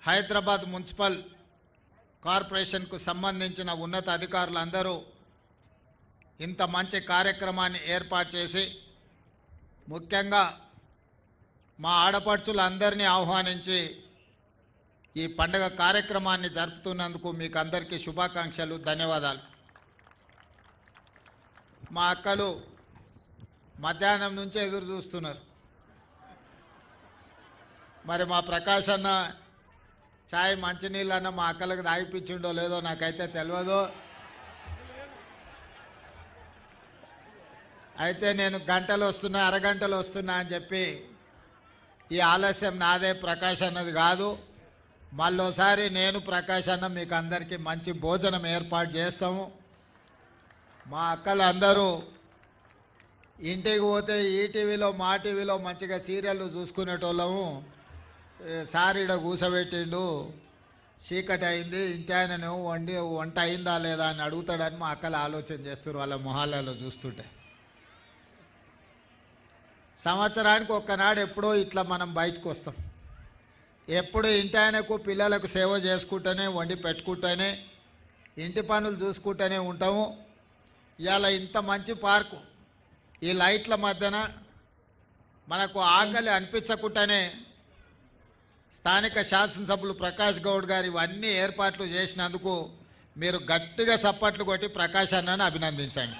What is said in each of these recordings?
Hyderabad municipal కార్పొరేషన్కు సంబంధించిన ఉన్నత అధికారులందరూ ఇంత మంచి కార్యక్రమాన్ని ఏర్పాటు చేసి ముఖ్యంగా మా ఆడపడుచులందరినీ ఆహ్వానించి ఈ పండుగ కార్యక్రమాన్ని జరుపుతున్నందుకు మీకు అందరికీ శుభాకాంక్షలు, ధన్యవాదాలు. మా అక్కలు మధ్యాహ్నం నుంచే ఎదురు చూస్తున్నారు. మరి మా ప్రకాష్ అన్న చాయ్ మంచినీళ్ళన్న మా అక్కలకు తాగిపించిండో లేదో నాకైతే తెలియదు. అయితే నేను గంటలు వస్తున్నా, అరగంటలు వస్తున్నా అని చెప్పి ఈ ఆలస్యం నాదే, ప్రకాష్ అన్నది కాదు. మళ్ళోసారి నేను ప్రకాష్ అన్న మీకు అందరికీ మంచి భోజనం ఏర్పాటు చేస్తాము. మా అక్కలు అందరూ ఇంటికి పోతే ఈటీవీలో మా టీవీలో మంచిగా సీరియళ్ళు చూసుకునేటోళ్ళము. సార్ ఈడ కూసబెట్టిండు, చీకటి అయింది, ఇంటి ఆయనను వంట అయిందా లేదా అని అడుగుతాడని మా అక్కలు ఆలోచన చేస్తారు వాళ్ళ మొహాలలో చూస్తుంటే. సంవత్సరానికి ఒక్కనాడు ఎప్పుడో ఇట్లా మనం బయటకు వస్తాం. ఎప్పుడు ఇంటి ఆయనకు పిల్లలకు సేవ చేసుకుంటూనే, వండి పెట్టుకుంటూనే, ఇంటి పనులు చూసుకుంటూనే ఉంటాము. ఇవాళ ఇంత మంచి పార్కు ఈ లైట్ల మధ్యన మనకు ఆకలి అనిపించకుండానే స్థానిక శాసనసభ్యులు ప్రకాష్ గౌడ్ గారు ఇవన్నీ ఏర్పాట్లు చేసినందుకు మీరు గట్టిగా చప్పట్లు కొట్టి ప్రకాష్ అన్నను అభినందించండి.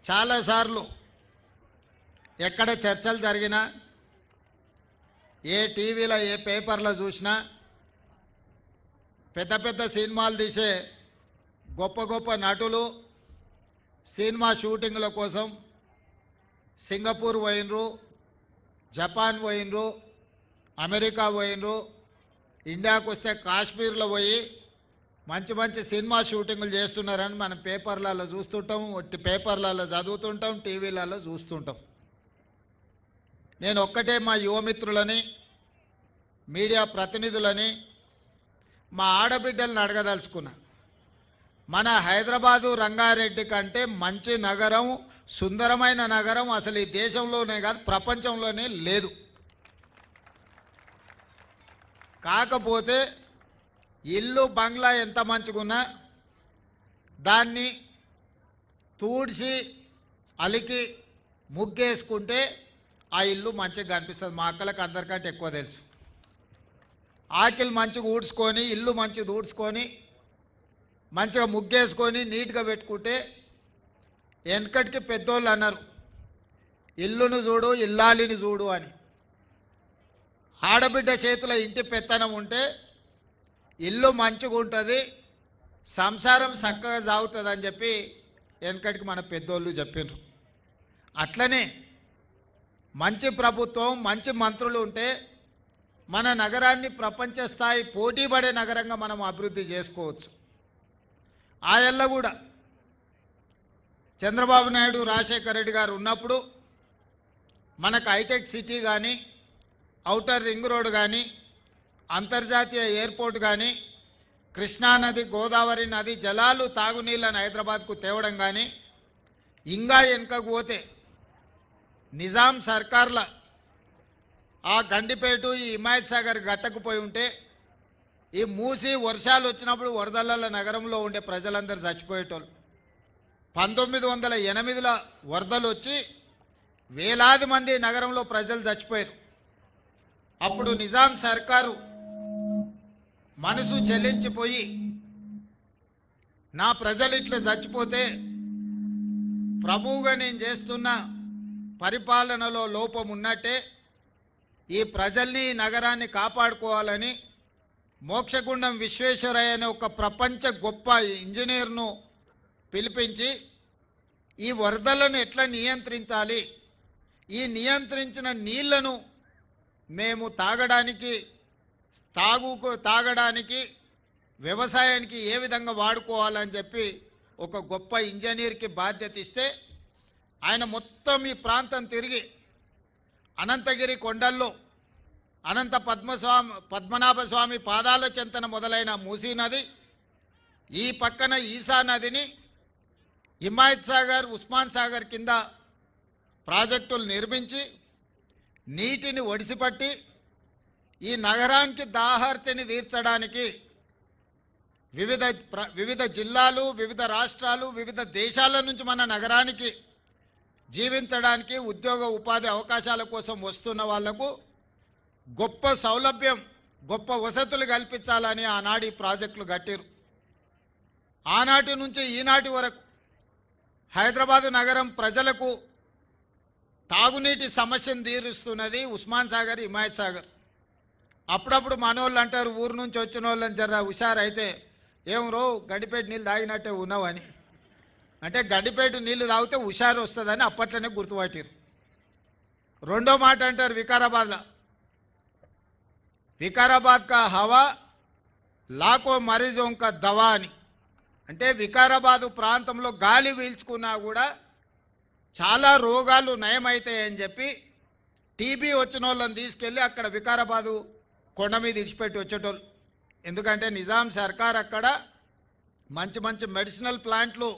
చాలాసార్లు ఎక్కడ చర్చలు జరిగినా, ఏ టీవీలో ఏ పేపర్లో చూసినా పెద్ద పెద్ద సినిమాలు తీసే గొప్ప గొప్ప నటులు సినిమా షూటింగ్ల కోసం సింగపూర్ పోయినరు, జపాన్ పోయినరు, అమెరికా పోయినరు, ఇండియాకు వస్తే కాశ్మీర్లో పోయి మంచి మంచి సినిమా షూటింగ్లు చేస్తున్నారని మనం పేపర్లలో చూస్తుంటాం, పేపర్లలో చదువుతుంటాం, టీవీలలో చూస్తుంటాం. నేను ఒక్కటే మా యువమిత్రులని, మీడియా ప్రతినిధులని, మా ఆడబిడ్డలను అడగదలుచుకున్నా. మన హైదరాబాదు రంగారెడ్డి కంటే మంచి నగరం, సుందరమైన నగరం అసలు ఈ దేశంలోనే కాదు ప్రపంచంలోనే లేదు. కాకపోతే ఇల్లు బంగ్లా ఎంత మంచిగున్నా దాన్ని తూడ్చి అలికి ముగ్గేసుకుంటే ఆ ఇల్లు మంచిగా కనిపిస్తుంది. మా అక్కలకు అందరికంటే ఎక్కువ తెలుసు. ఆకిలు మంచిగా ఊడ్చుకొని, ఇల్లు మంచిగా ఊడ్చుకొని, మంచిగా ముగ్గేసుకొని నీట్గా పెట్టుకుంటే, వెనకటికి పెద్దోళ్ళు అన్నారు ఇల్లును చూడు ఇల్లాలిని చూడు అని. ఆడబిడ్డ చేతిలో ఇంటి పెత్తనం ఉంటే ఇల్లు మంచిగా ఉంటుంది, సంసారం చక్కగా సాగుతుంది అని చెప్పి వెనకటికి మన పెద్దోళ్ళు చెప్పినారు. అట్లనే మంచి ప్రభుత్వం, మంచి మంత్రులు ఉంటే మన నగరాన్ని ప్రపంచ స్థాయి పోటీపడే నగరంగా మనం అభివృద్ధి చేసుకోవచ్చు. ఆయల్ల కూడా చంద్రబాబు నాయుడు, రాజశేఖర రెడ్డి గారు ఉన్నప్పుడు మనకు హైటెక్ సిటీ కానీ, ఔటర్ రింగ్ రోడ్ కానీ, అంతర్జాతీయ ఎయిర్పోర్ట్ కానీ, కృష్ణానది, గోదావరి నది జలాలు తాగునీళ్ళని హైదరాబాద్కు తేవడం కానీ, ఇంకా వెనుకకు పోతే నిజాం సర్కార్ల ఆ గండిపేట, ఈ హిమాయత్ సాగర్ గట్టకుపోయి ఉంటే ఈ మూసి వర్షాలు వచ్చినప్పుడు వరదల నగరంలో ఉండే ప్రజలందరూ చచ్చిపోయేటోళ్ళు. 1908లో వరదలు వచ్చి వేలాది మంది నగరంలో ప్రజలు చచ్చిపోయారు. అప్పుడు నిజాం సర్కారు మనసు చెల్లించిపోయి నా ప్రజలు ఇట్లా చచ్చిపోతే ప్రభువుగా నేను చేస్తున్న పరిపాలనలో లోపం ఉన్నట్టే, ఈ ప్రజల్ని, నగరాన్ని కాపాడుకోవాలని మోక్షగుండం విశ్వేశ్వరయ్య అనే ఒక ప్రపంచ గొప్ప ఇంజనీర్ను పిలిపించి ఈ వరదలను ఎట్లా నియంత్రించాలి, ఈ నియంత్రించిన నీళ్లను మేము తాగడానికి వ్యవసాయానికి ఏ విధంగా వాడుకోవాలని చెప్పి ఒక గొప్ప ఇంజనీర్కి బాధ్యత ఇస్తే ఆయన మొత్తం ఈ ప్రాంతం తిరిగి అనంతగిరి కొండల్లో అనంత పద్మనాభ స్వామి పాదాల చెంతన మొదలైన మూసీ నది, ఈ పక్కన ఈసా నదిని హిమాయత్ సాగర్, ఉస్మాన్ సాగర్ కింద ప్రాజెక్టులు నిర్మించి నీటిని ఒడిసిపట్టి ఈ నగరానికి దాహార్తిని తీర్చడానికి వివిధ జిల్లాలు, వివిధ రాష్ట్రాలు, వివిధ దేశాల నుంచి మన నగరానికి జీవించడానికి, ఉద్యోగ ఉపాధి అవకాశాల కోసం వస్తున్న వాళ్లకు గొప్ప సౌలభ్యం, గొప్ప వసతులు కల్పించాలని ఆనాడు ఈ ప్రాజెక్టులు కట్టారు. ఆనాటి నుంచి ఈనాటి వరకు హైదరాబాదు నగరం ప్రజలకు తాగునీటి సమస్యను తీరుస్తున్నది ఉస్మాన్ సాగర్, హిమాయత్ సాగర్. అప్పుడప్పుడు మనోళ్ళు అంటారు, ఊరు నుంచి వచ్చిన వాళ్ళని జర హుషారైతే ఏం రో గండిపేట నీళ్ళు తాగినట్టే ఉన్నావని. అంటే గండిపేట నీళ్లు తాగితే హుషారు వస్తుందని అప్పట్లోనే గుర్తుపట్టారు. రెండో మాట అంటారు వికారాబాద్లో, వికారాబాద్ కా హవా లాకో మరీజోం కా దవా అని. అంటే వికారాబాదు ప్రాంతంలో గాలి పీల్చుకున్నా కూడా చాలా రోగాలు నయమవుతాయని చెప్పి టీబీ వచ్చిన వాళ్ళని తీసుకెళ్ళి అక్కడ వికారాబాదు కొండ మీద ఇడిచిపెట్టి వచ్చేటోళ్ళు. ఎందుకంటే నిజాం సర్కార్ అక్కడ మంచి మంచి మెడిసినల్ ప్లాంట్లు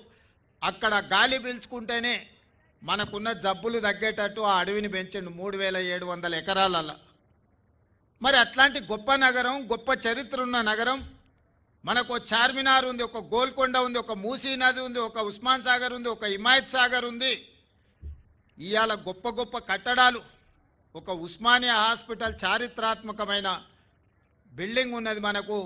అక్కడ గాలి పీల్చుకుంటేనే మనకున్న జబ్బులు తగ్గేటట్టు ఆ అడవిని పెంచిండు 3700 ఎకరాలల్లా. మరి అట్లాంటి గొప్ప నగరం, గొప్ప చరిత్ర ఉన్న నగరం, మనకు చార్మినార్ ఉంది, ఒక గోల్కొండ ఉంది, ఒక మూసీ నది ఉంది, ఒక ఉస్మాన్ సాగర్ ఉంది, ఒక హిమాయత్ సాగర్ ఉంది. ఇవాళ గొప్ప గొప్ప కట్టడాలు, ఒక ఉస్మానియా హాస్పిటల్ చారిత్రాత్మకమైన బిల్డింగ్ ఉన్నది మనకు.